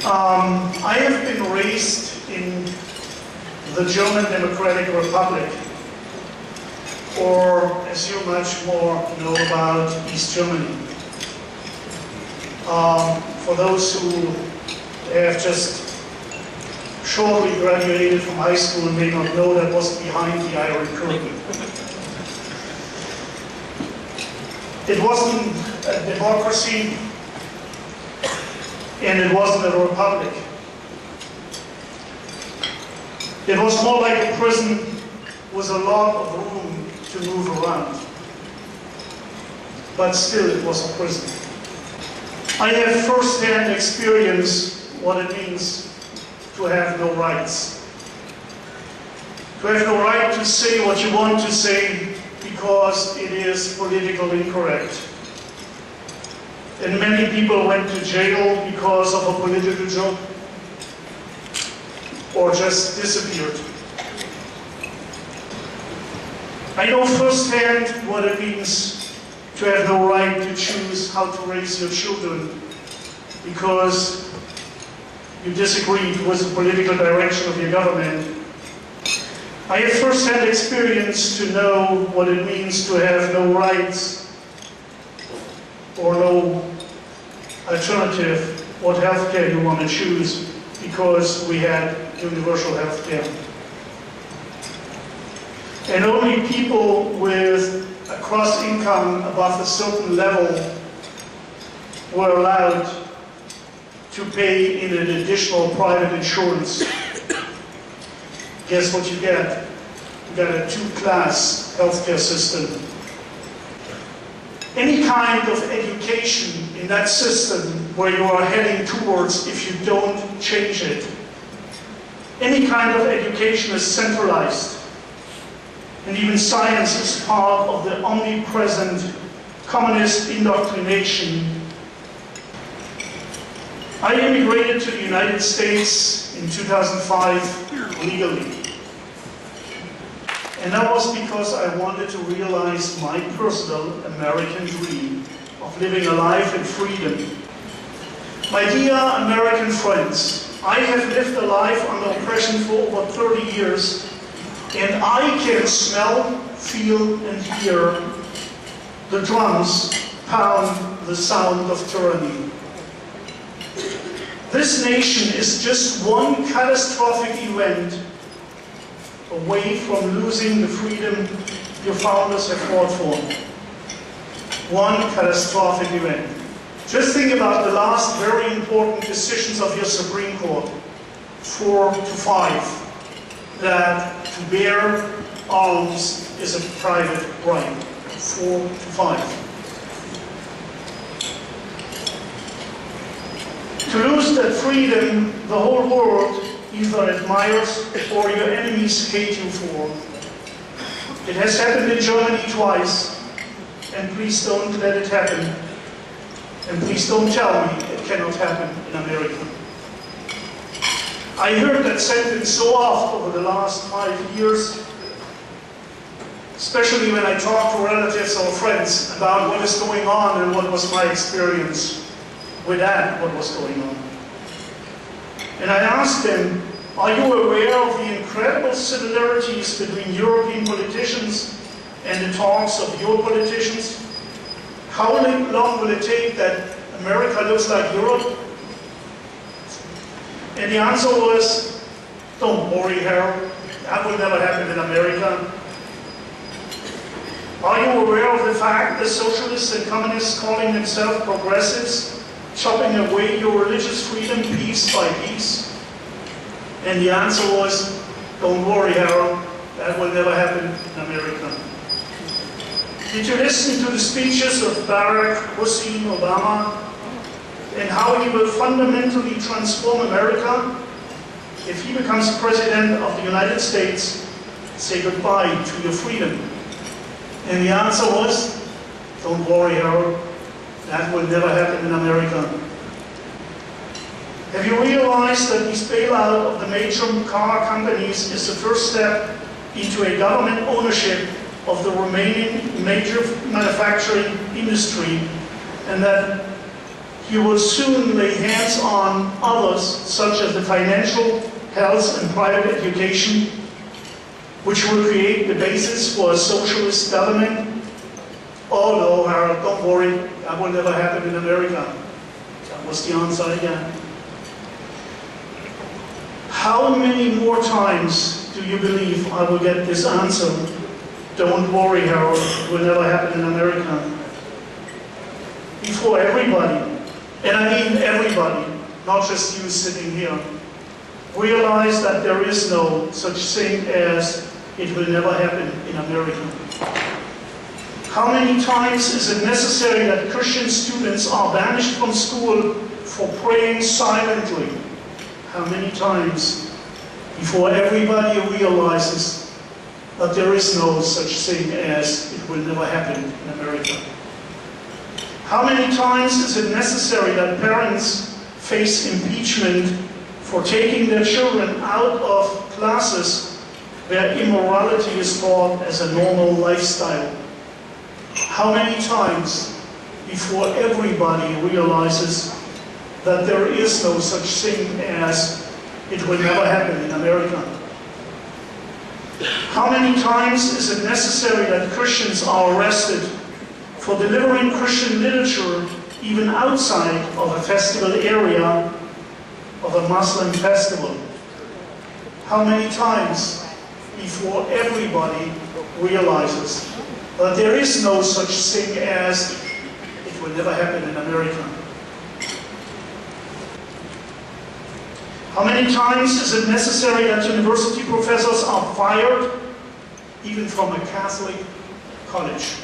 I have been raised in the German Democratic Republic, or as you much more know about, East Germany. For those who have just shortly graduated from high school and may not know, that was behind the Iron Curtain. It wasn't a democracy, and it wasn't a republic. It was more like a prison with a lot of room to move around. But still, it was a prison. I have first-hand experience what it means to have no rights. To have no right to say what you want to say because it is politically incorrect. And many people went to jail because of a political joke, or just disappeared. I know firsthand what it means to have no right to choose how to raise your children because you disagreed with the political direction of your government. I have firsthand experience to know what it means to have no rights or no alternative what healthcare you want to choose because we had universal healthcare. And only people with a gross income above a certain level were allowed to pay in an additional private insurance. Guess what you get? You get a two-class healthcare system. Any kind of education in that system where you are heading towards if you don't change it, any kind of education is centralized. And even science is part of the omnipresent communist indoctrination. I immigrated to the United States in 2005 legally. And that was because I wanted to realize my personal American dream of living a life in freedom. My dear American friends, I have lived a life under oppression for over 30 years, and I can smell, feel, and hear the drums pound the sound of tyranny. This nation is just one catastrophic event away from losing the freedom your founders have fought for. One catastrophic event. Just think about the last very important decisions of your Supreme Court, 4 to 5, that to bear arms is a private right, 4 to 5. To lose that freedom, the whole world either admires or your enemies hate you for. It has happened in Germany twice, and please don't let it happen. And please don't tell me it cannot happen in America. I heard that sentence so oft over the last 5 years, especially when I talk to relatives or friends about what is going on and what was my experience with that, what was going on. And I asked them, are you aware of the incredible similarities between European politicians and the talks of your politicians? How long will it take that America looks like Europe? And the answer was, don't worry, Harold, that will never happen in America. Are you aware of the fact that socialists and communists calling themselves progressives chopping away your religious freedom piece by piece? And the answer was, don't worry, Harold, that will never happen in America. Did you listen to the speeches of Barack Hussein Obama and how he will fundamentally transform America? If he becomes president of the United States, say goodbye to your freedom. And the answer was, don't worry, Harold, that will never happen in America. Have you realized that this bailout of the major car companies is the first step into a government ownership of the remaining major manufacturing industry, and that he will soon lay hands on others, such as the financial, health, and private education, which will create the basis for a socialist government. Oh no, Harold, don't worry, that will never happen in America. That was the answer again. How many more times do you believe I will get this answer? Don't worry, Harold, it will never happen in America. Before everybody, and I mean everybody, not just you sitting here, realize that there is no such thing as it will never happen in America. How many times is it necessary that Christian students are banished from school for praying silently? How many times before everybody realizes that there is no such thing as it will never happen in America? How many times is it necessary that parents face impeachment for taking their children out of classes where immorality is taught as a normal lifestyle? How many times before everybody realizes that there is no such thing as it will never happen in America? How many times is it necessary that Christians are arrested for delivering Christian literature even outside of a festival area of a Muslim festival? How many times before everybody realizes that there is no such thing as it will never happen in America? How many times is it necessary that university professors are fired, even from a Catholic college,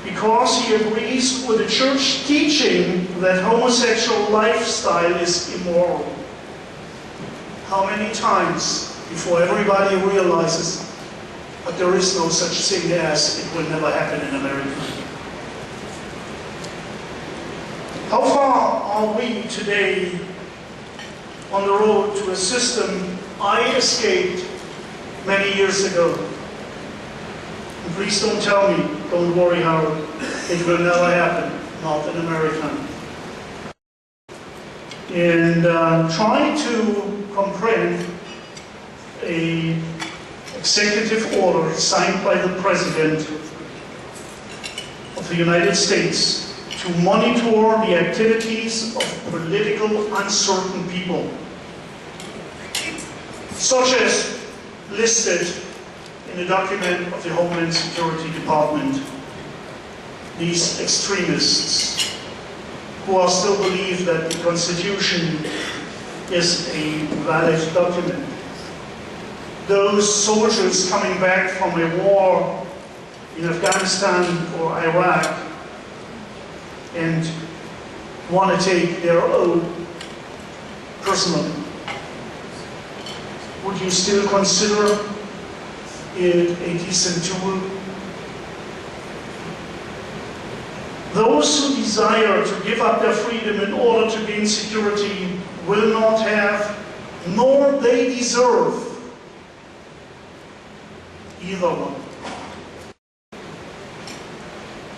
because he agrees with the church teaching that homosexual lifestyle is immoral? How many times before everybody realizes that there is no such thing as it will never happen in America? How far are we today on the road to a system I escaped many years ago? And please don't tell me, don't worry, Harold, it will never happen, not in America. And trying to comprehend an executive order signed by the President of the United States to monitor the activities of political uncertain people, such as listed in the document of the Homeland Security Department. These extremists who are still believe that the Constitution is a valid document. Those soldiers coming back from a war in Afghanistan or Iraq and want to take their oath personally, would you still consider it a decent tool? Those who desire to give up their freedom in order to gain security will not have, nor they deserve, either one.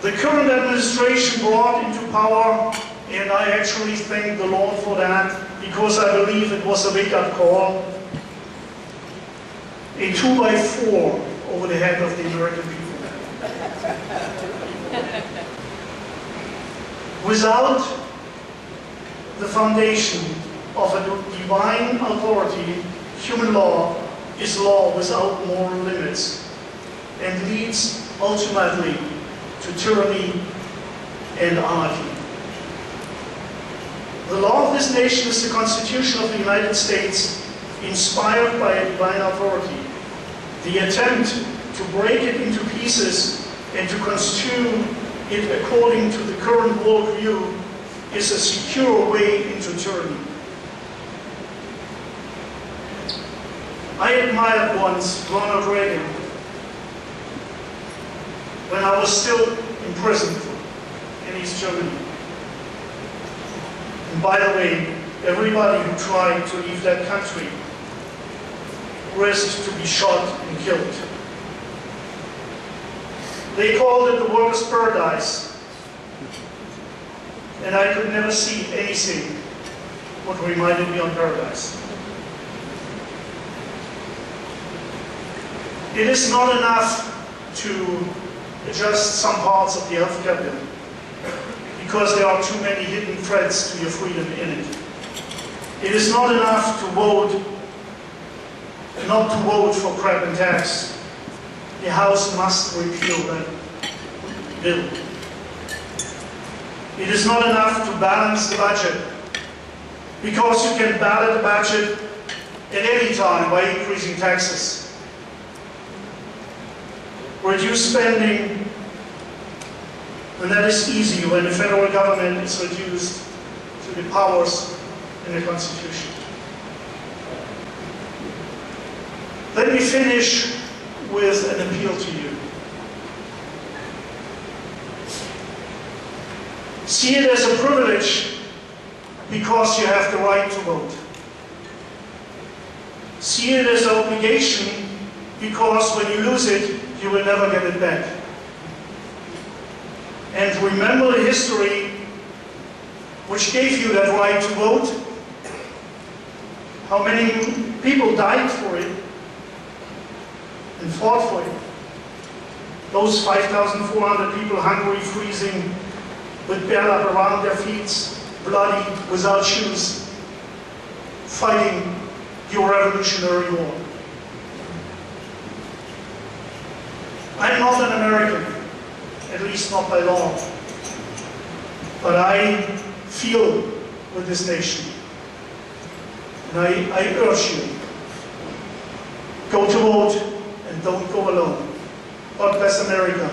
The current administration brought into power, and I actually thank the Lord for that, because I believe it was a wake-up call, a 2x4 over the head of the American people. Without the foundation of a divine authority, human law is law without moral limits, and leads ultimately to tyranny and anarchy. The law of this nation is the Constitution of the United States, inspired by a divine authority. The attempt to break it into pieces and to construe it according to the current worldview is a secure way into tyranny. I admired once Ronald Reagan when I was still in prison in East Germany. And by the way, everybody who tried to leave that country risked to be shot and killed. They called it the workers' paradise. And I could never see anything what reminded me on paradise. It is not enough to adjust some parts of the healthcare bill, because there are too many hidden threats to your freedom in it. It is not enough to vote, not to vote for crap and tax. The House must repeal that bill. It is not enough to balance the budget, because you can balance the budget at any time by increasing taxes. Reduce spending, and that is easy when the federal government is reduced to the powers in the Constitution. Let me finish with an appeal to you. See it as a privilege because you have the right to vote. See it as an obligation because when you lose it, you will never get it back. And remember the history which gave you that right to vote. How many people died for it and fought for it. Those 5,400 people, hungry, freezing, with bare up around their feet, bloody, without shoes, fighting your revolutionary war. I'm not an American, at least not by law, but I feel with this nation. And I urge you, go to vote and don't go alone. God bless America.